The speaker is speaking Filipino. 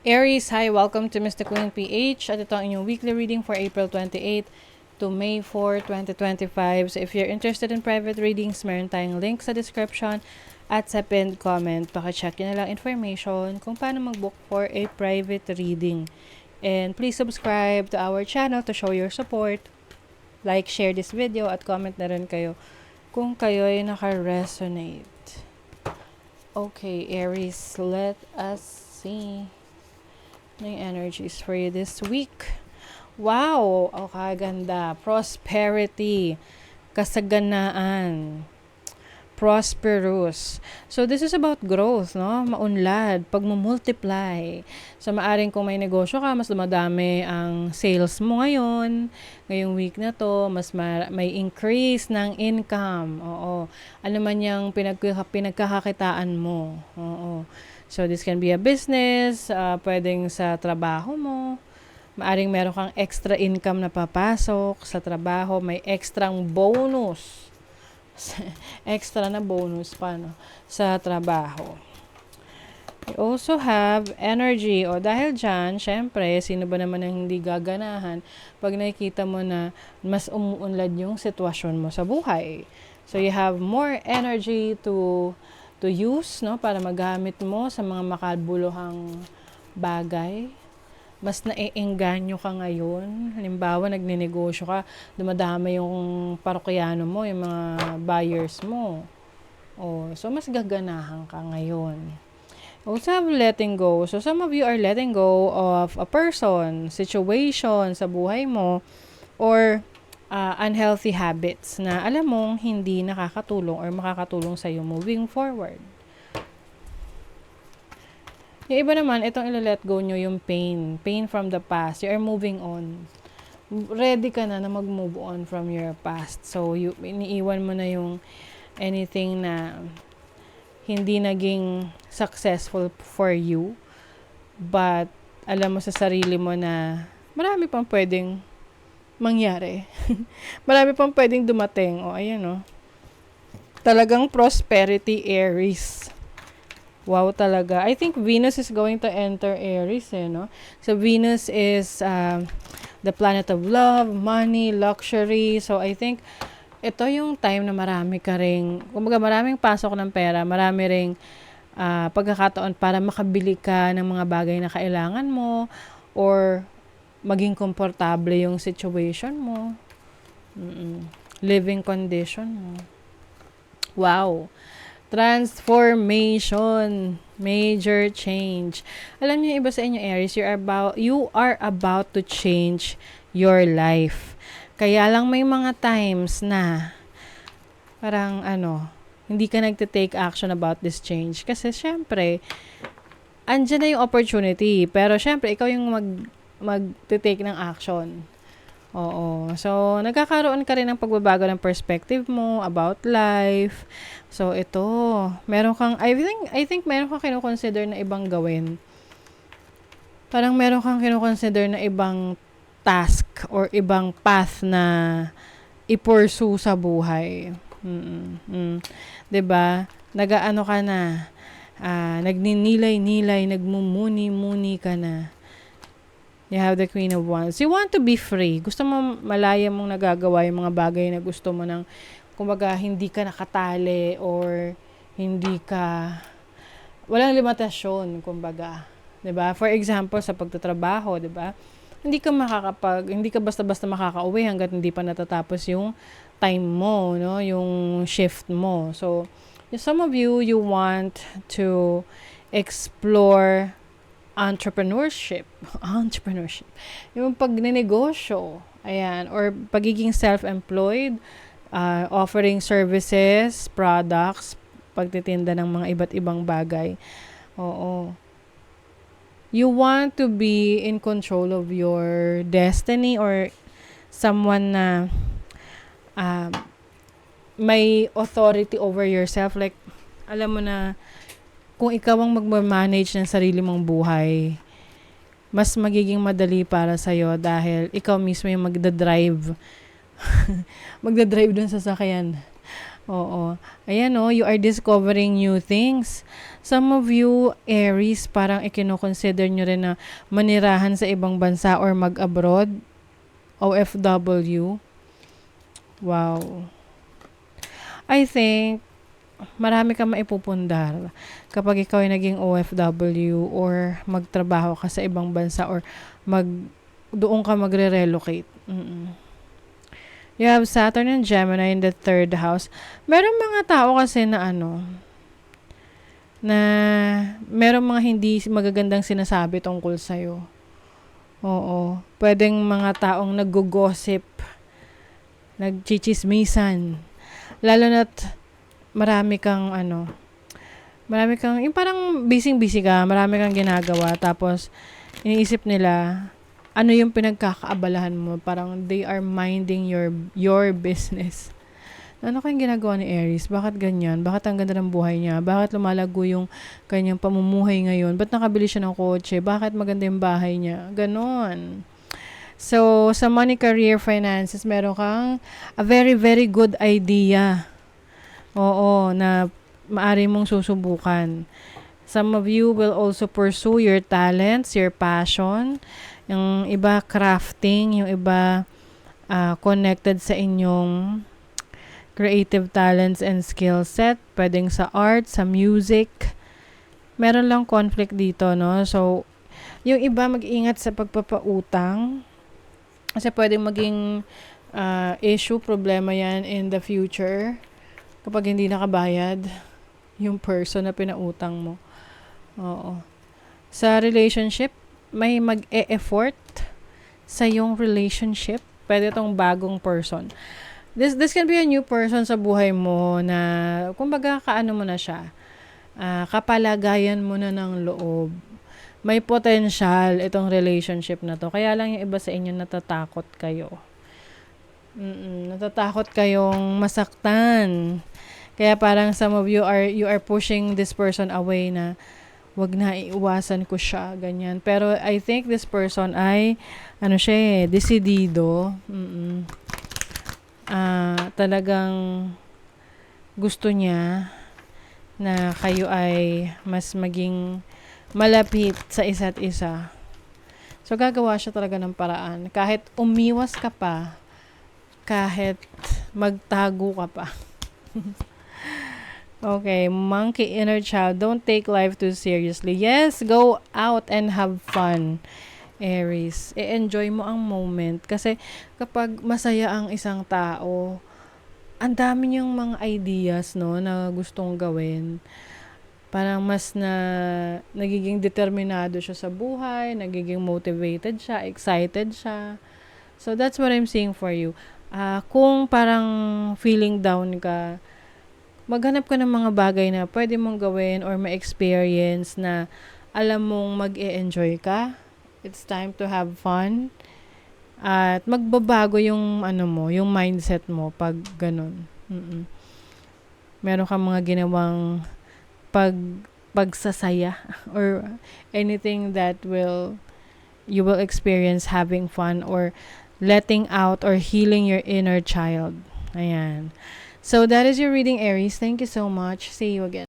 Aries, hi! Welcome to Mr. Queen PH. At ito ang inyong weekly reading for April 28 to May 4, 2025. So if you're interested in private readings, meron tayong link sa description at sa pinned comment. Paki-check nyo na lang information kung paano mag-book for a private reading. And please subscribe to our channel to show your support. Like, share this video at comment na rin kayo kung kayo ay naka-resonate. Okay, Aries, let us see yung energies for you this week. Wow! O kaganda. Prosperity. Kasaganaan. Prosperous. So, this is about growth, no? Maunlad. Pagmumultiply. So, maaring kung may negosyo ka, mas dumadami ang sales mo ngayon. Ngayong week na to, mas may increase ng income. Oo. Ano man yung pinagkakakitaan mo. Oo. So, this can be a business, pwedeng sa trabaho mo. Maaring meron kang extra income na papasok sa trabaho. May extrang bonus. Extra na bonus pa, no? Sa trabaho. We also have energy. O dahil dyan, syempre, sino ba naman ang hindi gaganahan pag nakikita mo na mas umuunlad yung sitwasyon mo sa buhay. So, you have more energy to use, no, para magamit mo sa mga makabuluhang bagay. Mas naiengganyo ka ngayon. Halimbawa, nagninegosyo ka, dumadami yung parokyano mo, yung mga buyers mo. So mas gaganahan ka ngayon. Also have letting go. So some of you are letting go of a person, situation sa buhay mo, or unhealthy habits na alam mong hindi nakakatulong or makakatulong sa iyo moving forward. Yung iba naman, itong ilo-let go nyo yung pain from the past. You are moving on. Ready ka na mag-move on from your past. So, iniiwan mo na yung anything na hindi naging successful for you. But, alam mo sa sarili mo na marami pang pwedeng mangyari. Marami pang pwedeng dumating. Ayan o. Talagang prosperity, Aries. Wow talaga. I think Venus is going to enter Aries, no? So, Venus is the planet of love, money, luxury. So, I think ito yung time na marami ka ring, kumbaga maraming pasok ng pera, marami ring pagkakataon para makabili ka ng mga bagay na kailangan mo or maging komportable yung situation mo. Living condition mo. Wow. Transformation. Major change. Alam niyo, iba sa inyo, Aries, you are about to change your life. Kaya lang may mga times na parang hindi ka nagte-take action about this change. Kasi syempre, andyan na yung opportunity. Pero syempre, ikaw yung mag-take ng action. Oo. So, nagkakaroon ka rin ng pagbabago ng perspective mo about life. So, ito, meron kang, I think meron kang kinoconsider na ibang gawin. Parang meron kang kinoconsider na ibang task or ibang path na i-pursue sa buhay. Diba? Nag-ano ka na, nagninilay-nilay, nagmumuni-muni ka na. You have the Queen of Wands. You want to be free. Gusto mo malaya mong nagagawa yung mga bagay na gusto mo ng, kumbaga, hindi ka nakatali or hindi ka, walang limitasyon, kumbaga. 'Di ba? For example, sa pagtatrabaho, 'di ba? Hindi ka basta-basta makakauwi hangga't hindi pa natatapos yung time mo, no? Yung shift mo. So, some of you want to explore entrepreneurship. Yung pagnenegosyo. Ayan. Or pagiging self-employed, offering services, products, pagtitinda ng mga iba't ibang bagay. Oo. You want to be in control of your destiny or someone na may authority over yourself. Like, alam mo na, kung ikaw ang mag-manage ng sarili mong buhay, mas magiging madali para sa'yo dahil ikaw mismo yung magdadrive. Magdadrive dun sa sasakyan. Oo. Ayan oh, you are discovering new things. Some of you, Aries, parang ikino-consider nyo rin na manirahan sa ibang bansa or mag-abroad. OFW. Wow. I think, marami kang maipupundar kapag ikaw ay naging OFW or magtrabaho ka sa ibang bansa or doon ka magre-relocate. You have Saturn and Gemini in the third house. Merong mga tao kasi na na merong mga hindi magagandang sinasabi tungkol sa'yo. Oo. Pwedeng mga taong nag-gossip, nagchichismisan. Lalo na't marami kang yung parang busy-busy ka, marami kang ginagawa, tapos iniisip nila, ano yung pinagkakaabalahan mo? Parang they are minding your business. Ano kayang ginagawa ni Aries? Bakit ganyan? Bakit ang ganda ng buhay niya? Bakit lumalago yung kanyang pamumuhay ngayon? Ba't nakabili siya ng kotse? Bakit maganda yung bahay niya? Ganon. So, sa money, career, finances, meron kang a very, very good idea. Oo, na maari mong susubukan. Some of you will also pursue your talents, your passion. Yung iba crafting, yung iba connected sa inyong creative talents and skill set. Pwedeng sa art, sa music. Meron lang conflict dito, no? So, yung iba mag-ingat sa pagpapautang. Kasi pwedeng maging issue, problema yan in the future. Kapag hindi nakabayad yung person na pinautang mo. Oo. Sa relationship, may mag-e-effort sa yung relationship. Pwede itong bagong person. This can be a new person sa buhay mo na, kumbaga, kaano mo na siya. Kapalagayan mo na ng loob. May potential itong relationship na to. Kaya lang yung iba sa inyo natatakot kayo. Natatakot kayong masaktan. Kaya parang some of you are pushing this person away na wag na, iiwasan ko siya, ganyan. Pero I think this person ay siya desidido. Talagang gusto niya na kayo ay mas maging malapit sa isa't isa. So gagawa siya talaga ng paraan. Kahit umiwas ka pa, kahit magtago ka pa. Okay, monkey inner child. Don't take life too seriously. Yes, go out and have fun, Aries. I-enjoy mo ang moment. Kasi kapag masaya ang isang tao, ang dami niyang mga ideas, no, na gustong gawin. Parang mas nagiging determinado siya sa buhay, nagiging motivated siya, excited siya. So, that's what I'm seeing for you. Kung parang feeling down ka, maghanap ka ng mga bagay na pwede mong gawin or ma-experience na alam mong mag-e-enjoy ka. It's time to have fun. At magbabago yung yung mindset mo pag ganun. Meron kang mga ginawang pagsasaya or anything that you will experience having fun or letting out or healing your inner child. Ayan. So, that is your reading, Aries. Thank you so much. See you again.